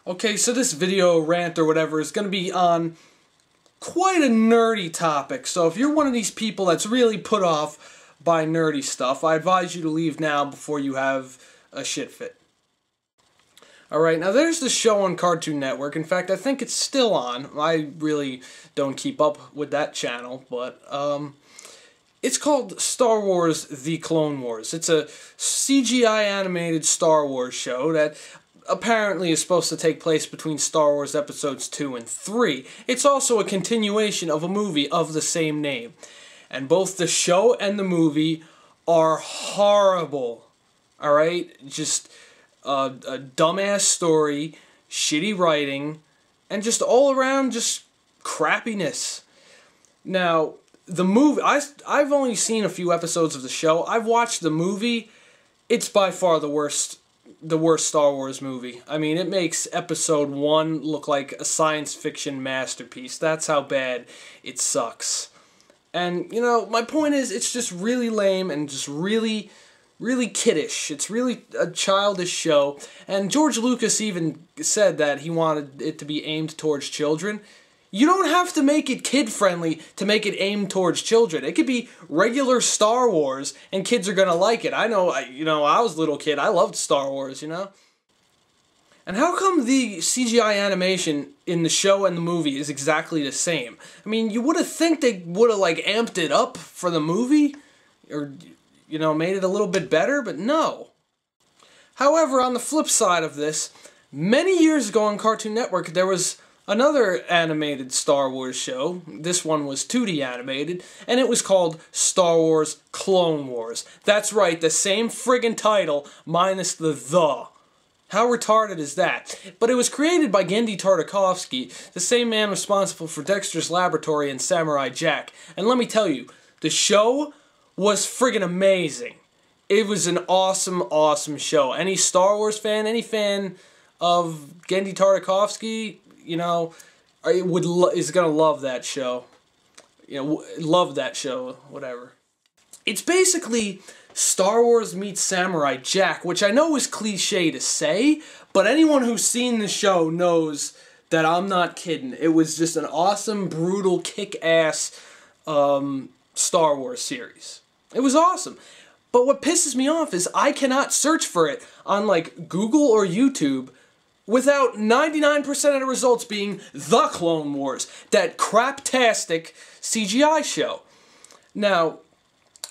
Okay, so this video rant or whatever is going to be on quite a nerdy topic. So if you're one of these people that's really put off by nerdy stuff, I advise you to leave now before you have a shit fit. Alright, now there's the show on Cartoon Network. In fact, I think it's still on. I really don't keep up with that channel, but it's called Star Wars The Clone Wars. It's a CGI animated Star Wars show that apparently is supposed to take place between Star Wars Episodes 2 and 3. It's also a continuation of a movie of the same name. And both the show and the movie are horrible. Alright? Just a dumbass story, shitty writing, and just all around just crappiness. Now, the movie, I've only seen a few episodes of the show. I've watched the movie. It's by far the worst Star Wars movie. I mean, it makes Episode 1 look like a science fiction masterpiece. That's how bad it sucks. And, you know, my point is, it's just really lame and just really kiddish. It's really a childish show. And George Lucas even said that he wanted it to be aimed towards children. You don't have to make it kid-friendly to make it aimed towards children. It could be regular Star Wars, and kids are gonna like it. I know, I was a little kid. I loved Star Wars, you know? And how come the CGI animation in the show and the movie is exactly the same? I mean, you would have think they would have, like, amped it up for the movie? Or, you know, made it a little bit better, but no. However, on the flip side of this, many years ago on Cartoon Network, there was another animated Star Wars show. This one was 2D animated, and it was called Star Wars Clone Wars. That's right, the same friggin' title, minus the "the." How retarded is that? But it was created by Genndy Tartakovsky, the same man responsible for Dexter's Laboratory and Samurai Jack. And let me tell you, the show was friggin' amazing. It was an awesome, awesome show. Any Star Wars fan, any fan of Genndy Tartakovsky, you know, is gonna love that show. You know, love that show, whatever. It's basically Star Wars meets Samurai Jack, which I know is cliche to say, but anyone who's seen the show knows that I'm not kidding. It was just an awesome, brutal, kick-ass Star Wars series. It was awesome. But what pisses me off is I cannot search for it on, like, Google or YouTube without 99% of the results being The Clone Wars, that craptastic CGI show. Now,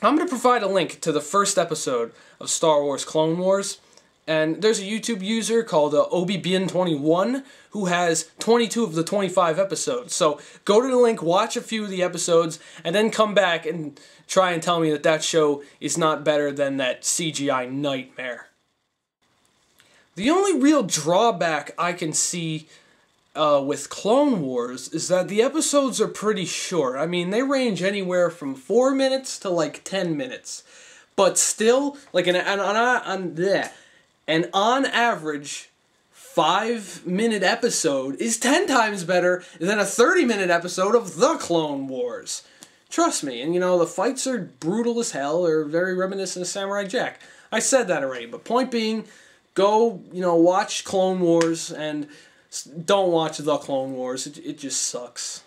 I'm going to provide a link to the first episode of Star Wars Clone Wars, and there's a YouTube user called ObiBien21 who has 22 of the 25 episodes. So go to the link, watch a few of the episodes, and then come back and try and tell me that that show is not better than that CGI nightmare. The only real drawback I can see with Clone Wars is that the episodes are pretty short. I mean, they range anywhere from 4 minutes to like 10 minutes. But still, like an on average 5-minute episode is 10 times better than a 30-minute episode of The Clone Wars. Trust me, and you know, the fights are brutal as hell, or very reminiscent of Samurai Jack. I said that already, but point being, go, you know, watch Clone Wars, and don't watch The Clone Wars. It just sucks.